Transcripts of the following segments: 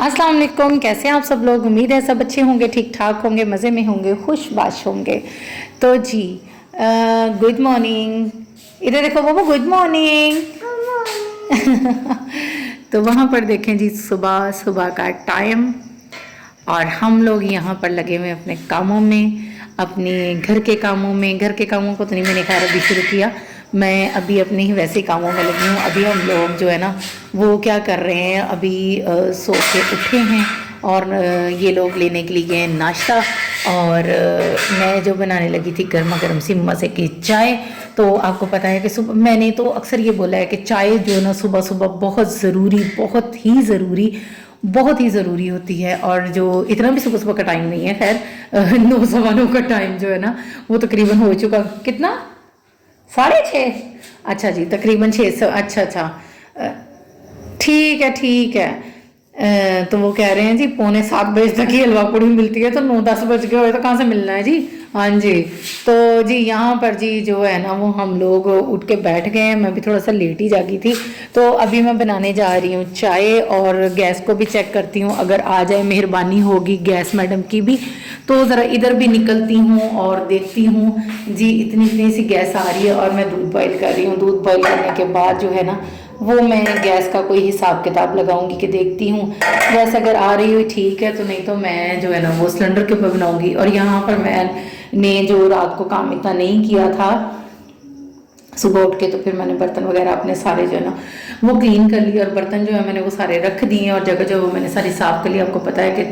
अस्सलाम वालेकुम। कैसे हैं आप सब लोग? उम्मीद है सब अच्छे होंगे, ठीक ठाक होंगे, मज़े में होंगे, खुशबाश होंगे। तो जी गुड मॉर्निंग। इधर देखो बाबा, गुड मॉर्निंग। तो वहाँ पर देखें जी, सुबह सुबह का टाइम और हम लोग यहाँ पर लगे हुए अपने कामों में, अपने घर के कामों में। घर के कामों को तो नहीं मैंने खैर अभी शुरू किया, मैं अभी अपने ही वैसे कामों में लगी हूँ। अभी हम लोग जो है ना वो क्या कर रहे हैं, अभी सो के उठे हैं और ये लोग लेने के लिए गए हैं नाश्ता। और मैं जो बनाने लगी थी गर्मा गर्म सी मज़े की चाय। तो आपको पता है कि सुबह मैंने तो अक्सर ये बोला है कि चाय जो है ना सुबह सुबह बहुत ज़रूरी, बहुत ही ज़रूरी होती है। और जो इतना भी सुबह सुबह का टाइम नहीं है, खैर 9 सवा 9 का टाइम जो है ना वो तकरीबन हो चुका। कितना? 6:30। अच्छा जी, तकरीबन 600। अच्छा अच्छा, ठीक है ठीक है। तो वो कह रहे हैं जी 6:45 तक ही हलवा पूड़ी मिलती है, तो 9-10 बज गए हुए तो कहाँ से मिलना है जी। हाँ जी। तो जी यहाँ पर जी जो है ना वो हम लोग उठ के बैठ गए हैं। मैं भी थोड़ा सा लेट ही जागी थी, तो अभी मैं बनाने जा रही हूँ चाय और गैस को भी चेक करती हूँ, अगर आ जाए मेहरबानी होगी गैस मैडम की भी। तो ज़रा इधर भी निकलती हूँ और देखती हूँ जी, इतनी इतनी सी गैस आ रही है और मैं दूध बॉयल कर रही हूँ। दूध बॉयल करने के बाद जो है ना वो मैं गैस का कोई हिसाब किताब लगाऊंगी कि देखती हूँ गैस अगर आ रही हुई ठीक है, तो नहीं तो मैं जो है ना वो सिलेंडर के ऊपर बनाऊंगी। और यहाँ पर मैंने जो रात को काम इतना नहीं किया था सुबह उठ के, तो फिर मैंने बर्तन वगैरह अपने सारे जो है ना वो क्लीन कर लिए और बर्तन जो है मैंने वो सारे रख दिए और जगह जगह मैंने सारी साफ़ कर लिया। आपको पता है कि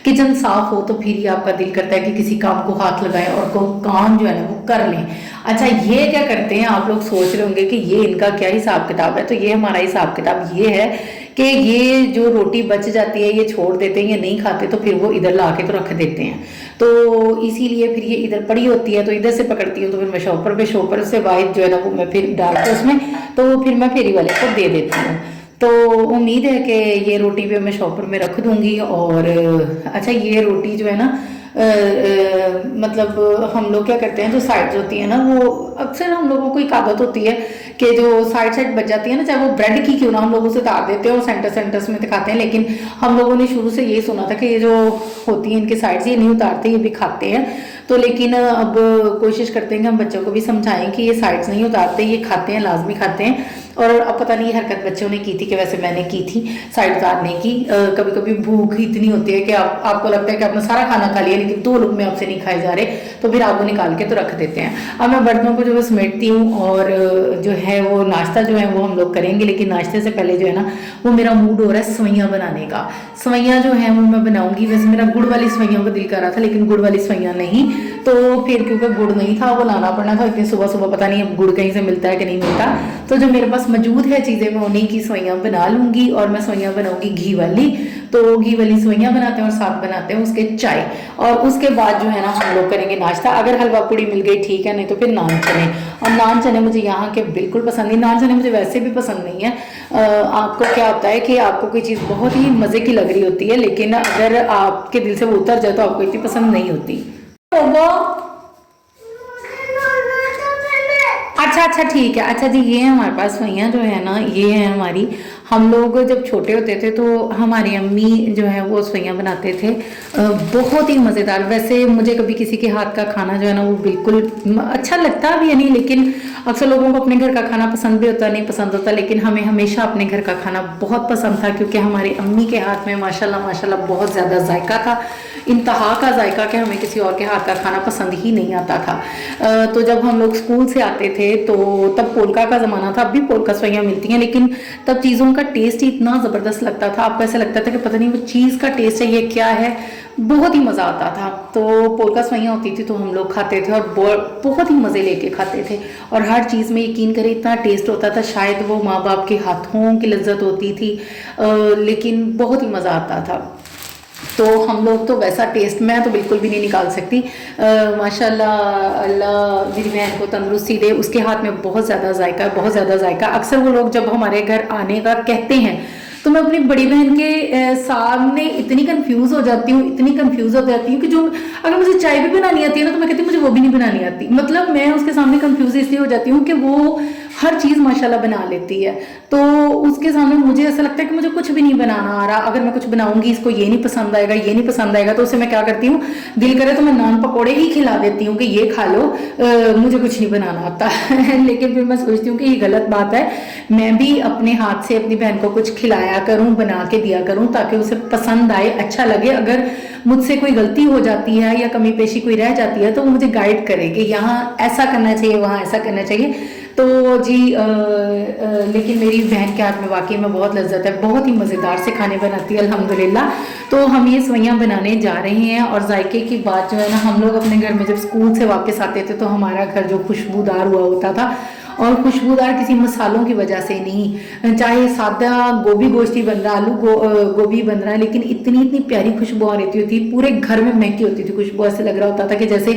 किचन साफ़ हो तो फिर ही आपका दिल करता है कि किसी काम को हाथ लगाएं और को काम जो है ना वो कर लें। अच्छा, ये क्या करते हैं, आप लोग सोच रहे होंगे कि ये इनका क्या हिसाब किताब है। तो ये हमारा हिसाब किताब ये है कि ये जो रोटी बच जाती है ये छोड़ देते हैं, ये नहीं खाते तो फिर वो इधर ला के तो रख देते हैं। तो इसीलिए फिर ये इधर पड़ी होती है, तो इधर से पकड़ती हूँ तो फिर मैं शॉपर पे, शॉपर से वाइट जो है ना वो मैं फिर डाल के उसमें, तो फिर मैं फेरी वाले को दे देती हूँ। तो उम्मीद है कि ये रोटी भी मैं शॉपर में रख दूँगी। और अच्छा, ये रोटी जो है ना मतलब हम लोग क्या करते हैं, जो साइड्स होती है ना वो अक्सर हम लोगों को एक आदत होती है कि जो साइड साइड बच जाती है ना, चाहे वो ब्रेड की क्यों ना, हम लोग उसे उतार देते हैं और सेंटर सेंटर्स में दिखाते हैं। लेकिन हम लोगों ने शुरू से यही सुना था कि ये जो होती है इनके साइड्स ये नहीं उतारते, ये भी खाते हैं। तो लेकिन अब कोशिश करते हैं कि हम बच्चों को भी समझाएं कि ये साइड्स नहीं उतारते, ये खाते हैं, लाजमी खाते हैं। और अब पता नहीं हरकत बच्चों ने की थी कि वैसे मैंने की थी साइड उतारने की। कभी कभी भूख इतनी होती है कि आपको लगता है कि आपने सारा खाना खा लिया लेकिन 2 लोग में आपसे नहीं खाए जा रहे, तो फिर आप वो निकाल के तो रख देते हैं। अब मैं बर्तनों को जो है समेटती हूँ और जो है वो नाश्ता जो है वो हम लोग करेंगे। लेकिन नाश्ते से पहले जो है ना वो मेरा मूड हो रहा है सवैयाँ बनाने का। सवैयाँ जो है वो मैं बनाऊंगी। वैसे मेरा गुड़ वाली सवैयाँ का दिल कर रहा था, लेकिन गुड़ वाली सवैयाँ नहीं, तो फिर क्योंकि गुड़ नहीं था वो लाना पड़ना था। इतनी सुबह सुबह पता नहीं अब गुड़ कहीं से मिलता है कि नहीं मिलता, तो जो मेरे पास मौजूद है चीज़ें मैं उन्हीं की सवैयाँ बना लूँगी। और मैं सवैयाँ बनाऊँगी घी वाली, तो घी वाली सवैयाँ बनाते हैं और साथ बनाते हैं उसके चाय। और उसके बाद जो है ना हम लोग करेंगे नाश्ता। अगर हलवा पूड़ी मिल गई ठीक है, नहीं तो फिर नान चने। और नान चने मुझे यहाँ के बिल्कुल पसंद नहीं, नान चने मुझे वैसे भी पसंद नहीं है। आपको क्या होता है कि आपको कोई चीज़ बहुत ही मज़े की लग रही होती है, लेकिन अगर आपके दिल से वो उतर जाए तो आपको इतनी पसंद नहीं होती। अच्छा अच्छा ठीक है। अच्छा जी, ये हमारे पास सवैयाँ जो है ना ये है हमारी। हम लोग जब छोटे होते थे तो हमारी अम्मी जो है वो सवैयाँ बनाते थे, बहुत ही मज़ेदार। वैसे मुझे कभी किसी के हाथ का खाना जो है ना वो बिल्कुल अच्छा लगता भी है नहीं, लेकिन अक्सर लोगों को अपने घर का खाना पसंद भी होता नहीं पसंद होता, लेकिन हमें हमेशा अपने घर का खाना बहुत पसंद था क्योंकि हमारी अम्मी के हाथ में माशाल्लाह माशाल्लाह बहुत ज़्यादा जायका था, इंतहा का जायका, कि हमें किसी और के हाथ का खाना पसंद ही नहीं आता था। तो जब हम लोग स्कूल से आते थे तो तब पोलका का ज़माना था, अब भी पोलका सवैयाँ मिलती हैं, लेकिन तब चीज़ों का टेस्ट ही इतना ज़बरदस्त लगता था। आपको ऐसा लगता था कि पता नहीं वो चीज़ का टेस्ट है ये क्या है, बहुत ही मज़ा आता था। तो पोलका सवैयाँ होती थी तो हम लोग खाते थे और बहुत ही मज़े लेके खाते थे। और हर चीज़ में यकीन करें इतना टेस्ट होता था, शायद वो माँ बाप के हाथों की लज्जत होती थी, लेकिन बहुत ही मज़ा आता था। तो हम लोग तो वैसा टेस्ट मैं तो बिल्कुल भी नहीं निकाल सकती। माशाल्लाह, अल्लाह मेरी बहन को तंदुरुस्ती दे, उसके हाथ में बहुत ज़्यादा जायका है, बहुत ज़्यादा जायका। अक्सर वो लोग जब हमारे घर आने का कहते हैं तो मैं अपनी बड़ी बहन के सामने इतनी कंफ्यूज हो जाती हूँ, इतनी कंफ्यूज हो जाती हूँ कि जो अगर मुझे चाय भी बनानी आती है ना तो मैं कहती हूँ मुझे वो भी नहीं बनानी आती। मतलब मैं उसके सामने कंफ्यूज इसलिए हो जाती हूँ कि वो हर चीज़ माशाल्लाह बना लेती है। तो उसके सामने मुझे ऐसा लगता है कि मुझे कुछ भी नहीं बनाना आ रहा, अगर मैं कुछ बनाऊंगी इसको ये नहीं पसंद आएगा, ये नहीं पसंद आएगा, तो उसे मैं क्या करती हूँ, दिल करे तो मैं नान पकौड़े ही खिला देती हूँ कि ये खा लो, मुझे कुछ नहीं बनाना आता लेकिन फिर मैं सोचती हूँ कि ये गलत बात है, मैं भी अपने हाथ से अपनी बहन को कुछ खिलाया करूँ, बना के दिया करूँ, ताकि उसे पसंद आए, अच्छा लगे। अगर मुझसे कोई गलती हो जाती है या कमी पेशी कोई रह जाती है तो वो मुझे गाइड करे कि यहाँ ऐसा करना चाहिए, वहाँ ऐसा करना चाहिए। तो जी लेकिन मेरी बहन के हाथ में वाकई में बहुत लज्जत है, बहुत ही मज़ेदार से खाने बनाती है अल्हम्दुलिल्लाह। तो हम ये सवैयाँ बनाने जा रहे हैं। और जायके की बात जो है ना, हम लोग अपने घर में जब स्कूल से वापस आते थे तो हमारा घर जो खुशबूदार हुआ होता था, और खुशबूदार किसी मसालों की वजह से नहीं, चाहे सादा गोभी गोश्ती बन रहा, आलू गोभी बन रहा है, लेकिन इतनी इतनी प्यारी खुशबू आ रही थी, पूरे घर में महकी होती थी खुशबू। ऐसे लग रहा होता था कि जैसे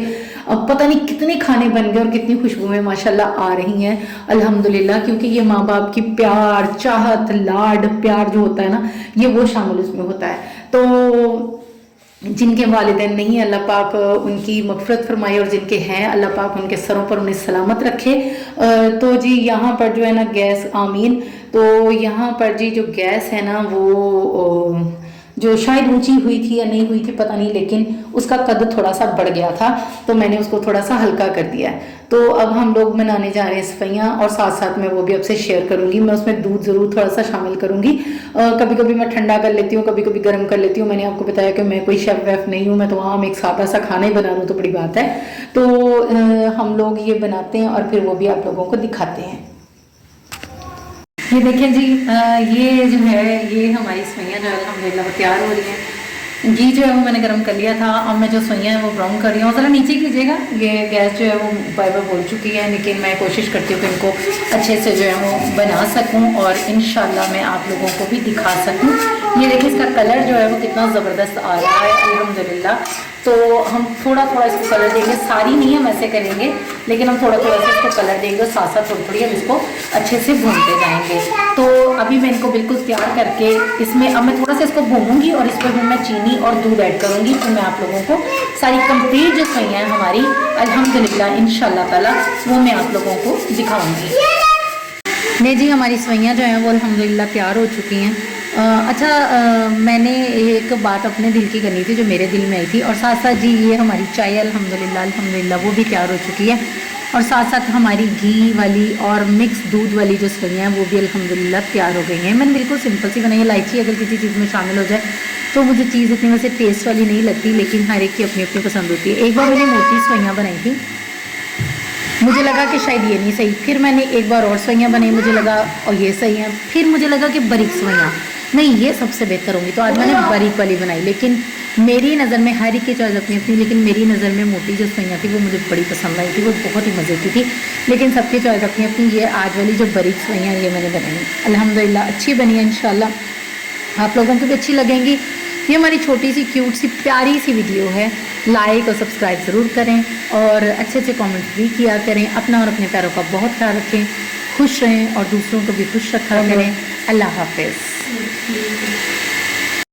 पता नहीं कितने खाने बन गए और कितनी खुशबुएं माशाल्लाह आ रही हैं अल्हम्दुलिल्लाह। क्योंकि ये माँ बाप की प्यार, चाहत, लाड प्यार जो होता है ना, ये वो शामिल उसमें होता है। तो जिनके वालिदैन नहीं, अल्लाह पाक उनकी मग़फ़िरत फरमाए, और जिनके हैं अल्लाह पाक उनके सरों पर उन्हें सलामत रखे। तो जी यहाँ पर जो है ना गैस, आमीन। तो यहाँ पर जी जो गैस है ना वो जो शायद ऊंची हुई थी या नहीं हुई थी पता नहीं, लेकिन उसका कद थोड़ा सा बढ़ गया था, तो मैंने उसको थोड़ा सा हल्का कर दिया है। तो अब हम लोग बनाने जा रहे हैं सफैयाँ, और साथ साथ मैं वो भी आपसे शेयर करूंगी। मैं उसमें दूध ज़रूर थोड़ा सा शामिल करूंगी। कभी कभी मैं ठंडा कर लेती हूँ, कभी कभी गर्म कर लेती हूँ। मैंने आपको बताया कि मैं कोई शेफ़ वेफ नहीं हूँ, मैं तो आम एक सादा सा खाना ही बना लूँ तो बड़ी बात है। तो हम लोग ये बनाते हैं और फिर वो भी आप लोगों को दिखाते हैं। ये देखें जी, ये जो है ये हमारी सवैयाँ जो है अल्हम्दुलिल्लाह तैयार हो रही हैं। घी जो है वो मैंने गर्म कर लिया था। अब मैं जो सवैयाँ है वो ब्राउन कर रही हूँ। ज़रा नीचे कीजिएगा, ये गैस जो है वो बार बार बोल चुकी है, लेकिन मैं कोशिश करती हूँ कि इनको अच्छे से जो है वो बना सकूँ और इंशाल्लाह मैं आप लोगों को भी दिखा सकूँ। ये देखिए इसका कलर जो है वो कितना ज़बरदस्त आ रहा है अल्हम्दुलिल्लाह। तो हम थोड़ा थोड़ा इसको कलर देंगे, सारी नहीं हम ऐसे करेंगे, लेकिन हम थोड़ा थोड़ा सा इसको कलर देंगे और साथ साथ थोड़ी थोड़ी हम इसको अच्छे से भूनते जाएंगे। तो अभी मैं इनको बिल्कुल तैयार करके इसमें अब मैं थोड़ा सा इसको भूनूंगी और इस पर भी मैं चीनी और दूध ऐड करूँगी। तो मैं आप लोगों को सारी कंप्लीट जो सवैयाँ हैं हमारी अल्हम्दुलिल्लाह इंशाल्लाह ताला वो मैं आप लोगों को दिखाऊँगी। नहीं जी, हमारी सवैयाँ जो हैं वो अल्हम्दुलिल्लाह तैयार हो चुकी हैं। मैंने एक बात अपने दिल की करनी थी जो मेरे दिल में आई थी, और साथ साथ जी ये हमारी चाय अल्हम्दुलिल्लाह वो भी तैयार हो चुकी है, और साथ साथ हमारी घी वाली और मिक्स दूध वाली जो सवैयाँ हैं वो भी अल्हम्दुलिल्लाह तैयार हो गई हैं। मैंने बिल्कुल सिंपल सी बनाई है। इलायची अगर किसी चीज़ में शामिल हो जाए तो मुझे चीज़ इतनी वैसे टेस्ट वाली नहीं लगती, लेकिन हर एक की अपनी अपनी पसंद होती है। एक बार मैंने मोटी सवैयाँ बनाई थी, मुझे लगा कि शायद ये नहीं सही, फिर मैंने एक बार और सवैयाँ बनाई, मुझे लगा और ये सही है, फिर मुझे लगा कि बारीक सवैयाँ नहीं ये सबसे बेहतर होंगी, तो आज मैंने बारीक वाली बनाई। लेकिन मेरी नज़र में हर एक की चॉइस अपनी अपनी, लेकिन मेरी नज़र में मोटी जो सवैयाँ थी वो मुझे बड़ी पसंद आई थी, वो बहुत ही मज़े की थी। लेकिन सबकी चॉइस अपनी अपनी। ये आज वाली जो बारीक सवैयाँ ये मैंने बनाई अल्हम्दुलिल्लाह अच्छी बनी है, इंशाल्लाह आप लोगों को भी अच्छी लगेंगी। ये हमारी छोटी सी क्यूट सी प्यारी सी वीडियो है। लाइक और सब्सक्राइब ज़रूर करें और अच्छे अच्छे कमेंट भी किया करें। अपना और अपने प्यारों का बहुत ख्याल रखें, खुश रहें और दूसरों को भी खुश रखा करें। अल्लाह हाफ़िज़।